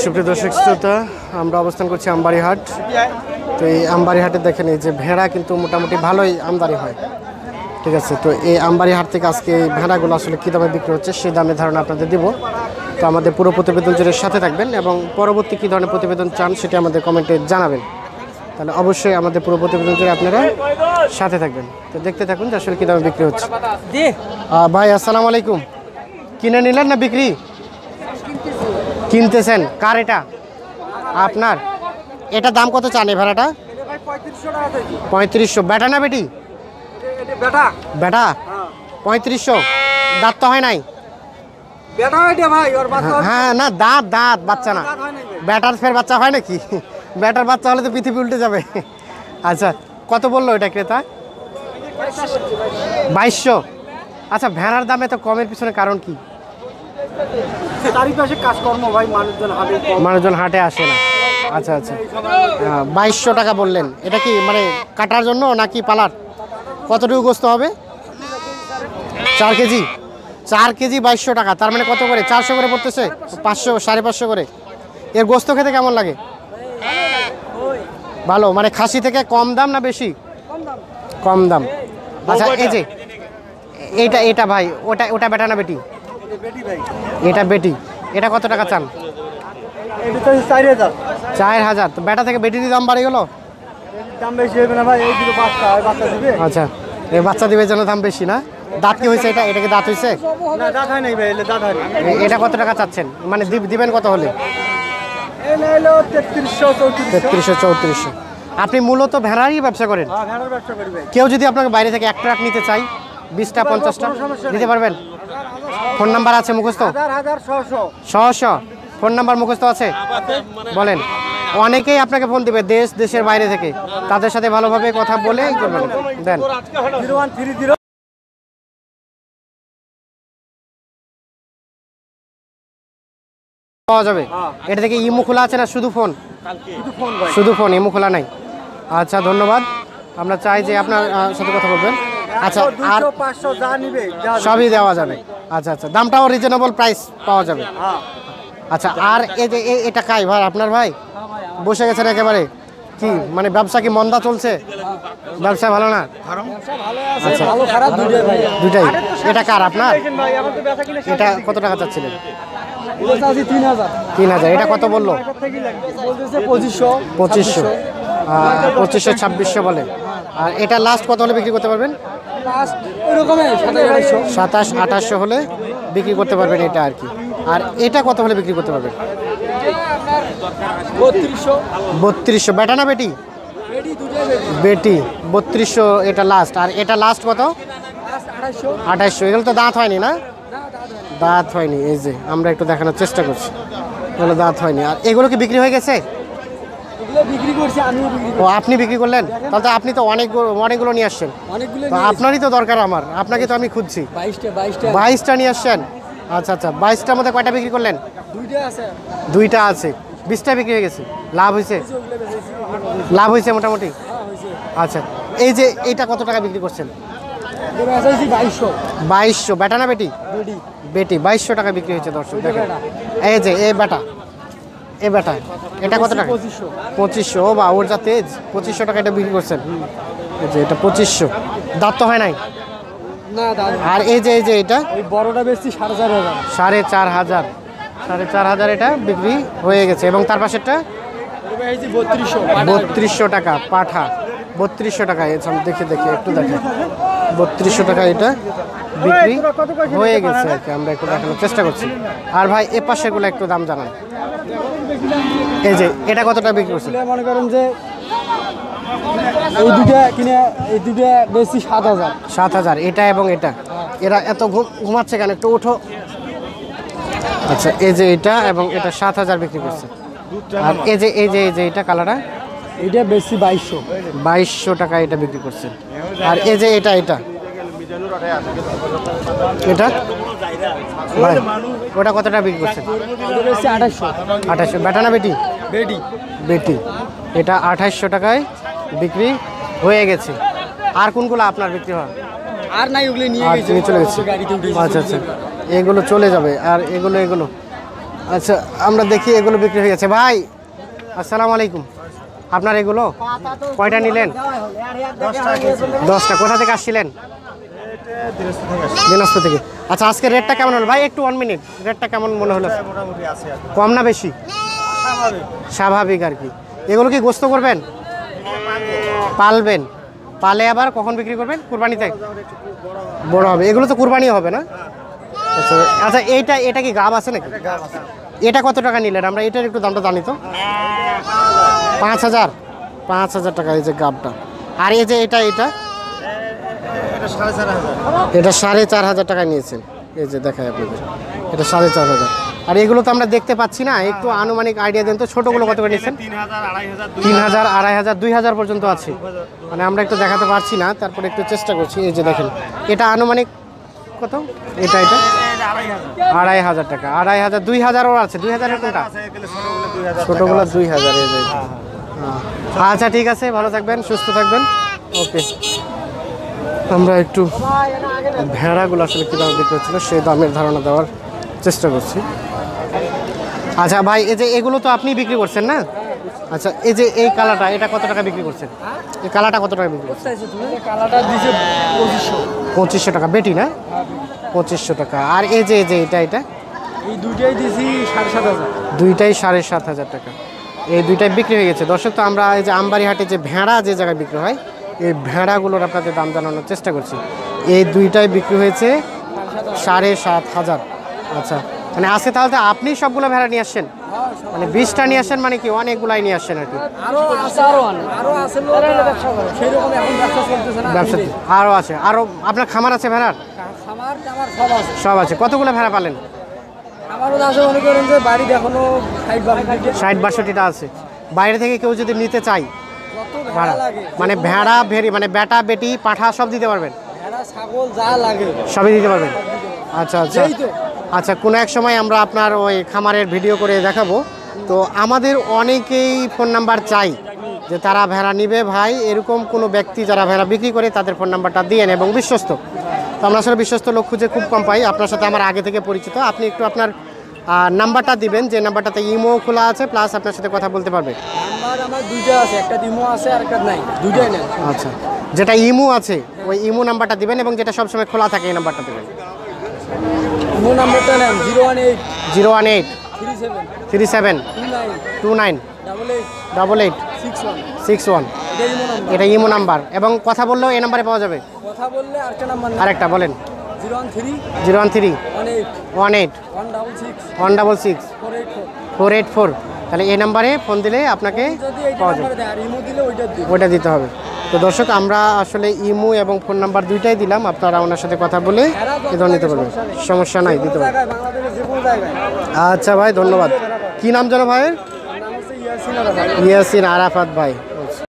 সুপ্রিয় দর্শক শ্রোতা, আমরা অবস্থান করছি আমবাড়ি হাট। তো এই আমবাড়ি হাটে দেখেন এই যে ভেড়া কিন্তু মোটামুটি ভালোই আমদানি হয়, ঠিক আছে। তো এই আমবাড়ি হাট থেকে আজকে এই ভেড়াগুলো আসলে কী দামে বিক্রি হচ্ছে সেই দামের ধারণা আপনাদের দিব। তো আমাদের পুরো প্রতিবেদন জুড়ে সাথে থাকবেন এবং পরবর্তী কী ধরনের প্রতিবেদন চান সেটি আমাদের কমেন্টে জানাবেন। তাহলে অবশ্যই আমাদের পুরো প্রতিবেদন জুড়ে আপনারা সাথে থাকবেন। তো দেখতে থাকুন যে আসলে কী দামে বিক্রি হচ্ছে। ভাই আসসালামু আলাইকুম, কিনে নিলেন না বিক্রি কিনতেছেন? কার এটা? আপনার? এটা দাম কত চান এই ভেড়াটা? 3500। বেটা না বেটি? বেটা। 3500। দাঁত তো হয় নাই? হ্যাঁ না, দাঁত দাঁত, বাচ্চা না। বেটার ফের বাচ্চা হয় নাকি? বেটার বাচ্চা হলে তো পৃথিবী উল্টে যাবে। আচ্ছা, কত বললো এটা ক্রেতা? 2200। আচ্ছা, ভেড়ার দামে তো কমের পিছনে কারণ কি? চারিপাশে কাজকর্ম ভাই, মানুষজন হাটে আসে না। আচ্ছা আচ্ছা, 2200 টাকা বললেন। এটা কি মানে কাটার জন্য নাকি পালার? কতটুকু গোস্ত হবে? 4 কেজি। 4 কেজি 2200 টাকা, তার মানে কত করে? 400 করে পড়তেছে, 500 550 করে। এর গোস্ত খেতে কেমন লাগে? ভালো, মানে খাসি থেকে কম দাম না বেশি? কম দাম। আচ্ছা, এই যে এইটা এটা ভাই, ওটা বেটা না বেটি? এটা বেটি। এটা কত টাকা চান? 4000। তো বেটা থেকে বেটির দাম বাড়ে গেল? দাম বেশি হবে না ভাই, এই দুটো বাচ্চা দিবে। আচ্ছা, এই বাচ্চা দিবে জন্য দাম বেশি না? দাঁত কি হয়েছে এটা? এটা কি দাঁত হয়েছে? না, দাঁত হয় নাই ভাই, দাঁত হয় না। এটা কত টাকা চাচ্ছেন? মানে দিবেন কত হলে? 3300 3400। আপনি মূলত ভেড়ারই ব্যবসা করেন? ভেড়ার ব্যবসা করি ভাই। কেউ যদি আপনাকে বাইরে থেকে 1 ট্রাক নিতে চাই, 20টা 50টা দিতে পারবেন? ফোন নাম্বার আছে মুখস্থ? 100 ফোন নাম্বার মুখস্থ আছে? বলেন। অনেকেই আপনাকে ফোন দিবে দেশের বাইরে থেকে, তাদের সাথে ভালোভাবে কথা বলে দেন। 0130 পাওয়া যাবে। এটা থেকে ইমো খোলা আছে না শুধু ফোন? শুধু ফোন, ইমো খোলা নাই। আচ্ছা, ধন্যবাদ। আমরা চাই যে আপনার সাথে কথা বলবেন। আচ্ছা, আর 500 যা নিবে সবই দেওয়া যাবে। আচ্ছা আচ্ছা, দামটাও রিজনেবল প্রাইস পাওয়া যাবে। আচ্ছা, আর এই যে এটা কাই ভাই আপনার? ভাই বসে গেছেন একেবারে। কি মানে ব্যবসা কি মন্দা চলছে? ব্যবসা ভালো না? আচ্ছা, দুইটাই। এটা কার আপনার? এটা কত টাকা চাচ্ছিলেন? 3000। এটা কত বললো? 2500 2600 বলে। আর এটা লাস্ট কত হলে বিক্রি করতে পারবেন? 2700-2800 হলে বিক্রি করতে পারবেন এটা আর কি। আর এটা কত হলে বিক্রি করতে পারবেন? 3200। বেটা না বেটি? বেটি। 3200 এটা লাস্ট। আর এটা লাস্ট কত? 2800। এগুলো তো দাঁত হয়নি না? দাঁত হয়নি। এই যে আমরা একটু দেখানোর চেষ্টা করছি, এগুলো দাঁত হয়নি। আর এগুলো কি বিক্রি হয়ে গেছে? ও, আপনি বিক্রি করলেন? তাহলে তো আপনি তো অনেকগুলো নিয়ে আসছেন। তো আপনারই তো দরকার আমার, আপনাকে তো আমি খুঁজছি। 22টা নিয়ে আসছেন। আচ্ছা আচ্ছা, 22টার মধ্যে কয়টা বিক্রি করলেন? 2টা আছে। 20টা বিক্রি হয়ে গেছে। লাভ হয়েছে? লাভ হয়েছে মোটামুটি। আচ্ছা, এই যে এইটা কত টাকা বিক্রি করছেন? 2200। বেটা না বেটি? বেটি। 2200 টাকা বিক্রি হয়েছে দর্শক দেখেন। এই যে এই বেটা, এই বেটা, এটা কত টাকা? 2500। ও বা, ওর যা তেজ, 2500 টাকা এটা বিক্রি করছেন। এই যে এটা 2500। দাঁত তো হয় নাই? আর এই যে এটা বড়টা বেশি 4500। 4500 এটা বিক্রি হয়ে গেছে। এবং তার পাশেরটা 3200 টাকা পাঠা। 3200 টাকা। দেখে একটু দেখে 3200 টাকা এটা বিক্রি হয়ে গেছে আর কি। আমরা একটু দেখানোর চেষ্টা করছি। আর ভাই এ পাশেগুলো একটু দাম জানান। এই যে এটা কতটা বিক্রি করছে? মনে করেন যে এই দুটা বেশি 7000। এটা এবং এটা। এরা এত ঘুমাচ্ছে কেন? একটু ওঠো। আচ্ছা, এই যে এটা এবং এটা 7000 বিক্রি করছে। আর এই যে এটা কালারটা, এটা বেশি 2200 টাকা এটা বিক্রি করছে। আর এই যে এটা ভাই, ওটা কত টাকা বিক্রি করছে? 2800। বেটা না বেটি? বেটি। এটা 2800 টাকায় বিক্রি হয়ে গেছে। আর কোনগুলো আপনার বিক্রি হয়? আর নাই, ওগুলো নিয়ে চলে গেছে। আচ্ছা আচ্ছা, এগুলো চলে যাবে। আর এগুলো আচ্ছা আমরা দেখি এগুলো বিক্রি হয়ে গেছে। ভাই আসসালামু আলাইকুম, আপনার এগুলো কয়টা নিলেন? 10টা। কোথা থেকে আসছিলেন? দিনাজপুর থেকে। আচ্ছা আজকে রেটটা কেমন হলো ভাই? একটু 1 মিনিট, রেটটা কেমন মনে হলো? কম না বেশি? স্বাভাবিক আর কি। এগুলো কি গোস্ত করবেন? পালবেন? পালে আবার কখন বিক্রি করবেন? কুরবানিতে বড় হবে? এগুলো তো কুরবানি হবে না? আচ্ছা আচ্ছা, এটা কি গাব আছে নাকি? এটা কত টাকা নিলেন? আমরা এটার একটু দামটা জানি তো। 5,000। 5,000 টাকা এই যে গাবটা। আর এই যে এটা 4,500 টাকা নিয়েছেন। এই যে দেখায় আপনাদের, এটা 4,500। আর এগুলো তো আমরা দেখতে পাচ্ছি না, একটু আনুমানিক আইডিয়া দেন তো। ছোটোগুলো কত করে নিয়েছেন? 3,000, 2,500, 2,000 পর্যন্ত আছে। মানে আমরা একটু দেখাতে পারছি না, তারপরে একটু চেষ্টা করছি। এই যে দেখেন, এটা আনুমানিক কত? এটা 2,500 টাকা। 2,500, 2,000ও আছে। 2,000 এর কোনটা? ছোটোগুলো 2,000। এই যে আচ্ছা ঠিক আছে, ভালো থাকবেন, সুস্থ থাকবেন। ওকে, আমরা একটু ভেড়াগুলো আসলে কী দাম বিক্রি হচ্ছিল সেই দামের ধারণা দেওয়ার চেষ্টা করছি। আচ্ছা ভাই, এই যে এগুলো তো আপনি বিক্রি করছেন না? আচ্ছা এই যে এই কালারটা, এটা কত টাকা বিক্রি করছেন? এই কালারটা কত টাকা বিক্রি করছেন? 2500 টাকা। বেটি না? 2500 টাকা। আর এই যে এটা এই দুইটাই দিছি 7,500। দুইটাই 7,500 টাকা। এই দুইটাই বিক্রি হয়ে গেছে। দর্শক তো আমরা এই যে আমবাড়ি হাটে যে ভেড়া যে জায়গায় বিক্রি হয়, এই ভেড়াগুলোর আপনাদের দাম জানানোর চেষ্টা করছি। এই দুইটাই বিক্রি হয়েছে 7,500। আচ্ছা, মানে আজকে তাহলে তো আপনি সবগুলো ভেড়া নিয়ে আসছেন? মানে 20টা নিয়ে আসছেন মানে কি অনেকগুলাই নিয়ে আসছেন আর কি? ব্যবসা আরও আছে? আরও আপনার খামার আছে ভেড়ার? সব আছে। কতগুলো ভেড়া পালেন? 60-62টা আছে। বাইরে থেকে কেউ যদি নিতে চাই ভাড়া, মানে ভেড়া মানে বেটা বেটি পাঠা সব দিতে পারবেন? সবই দিতে পারবেন। আচ্ছা আচ্ছা আচ্ছা, কোনো এক সময় আমরা আপনার ওই খামারের ভিডিও করে দেখাবো। তো আমাদের অনেকেই ফোন নাম্বার চাই যে তারা ভেড়া নিবে। ভাই এরকম কোনো ব্যক্তি যারা ভেড়া বিক্রি করে তাদের ফোন নাম্বারটা দিয়েন এবং বিশ্বস্ত। তো আমরা আসলে বিশ্বস্ত লোক খুঁজে খুব কম পাই। আপনার সাথে আমার আগে থেকে পরিচিত। আপনি একটু আপনার নাম্বারটা দিবেন, যে নাম্বারটাতে ইমো খোলা আছে, প্লাস আপনার সাথে কথা বলতে পারবে। আমার দুইটা আছে, একটা ইমো আছে আর একটা নাই, দুইটাই নেই। আচ্ছা, যেটা ইমো আছে ওই ইমো নাম্বারটা দিবেন এবং যেটা সবসময় খোলা থাকে এই নাম্বারটা দেবেন। ইমো নাম্বারটা নেন 018 37 29 29 88 61। এটা ইমো নাম্বার এবং কথা বললেও এই নাম্বারে পাওয়া যাবে। কথা বললে আরেকটা নাম্বার আরেকটা বলেন। 013 18 166 484। তাহলে এই নাম্বারে ফোন দিলে আপনাকে পাওয়া যাবে। ওইটা দিতে হবে। তো দর্শক আমরা আসলে ইমো এবং ফোন নাম্বার দুইটাই দিলাম, আপনারা ওনার সাথে কথা বলে এ নিতে পারবেন, সমস্যা নাই, দিতে পারবেন। আচ্ছা ভাই ধন্যবাদ। কি নাম জানো ভাইয়ের? ইয়াসিন আরাফাত ভাই।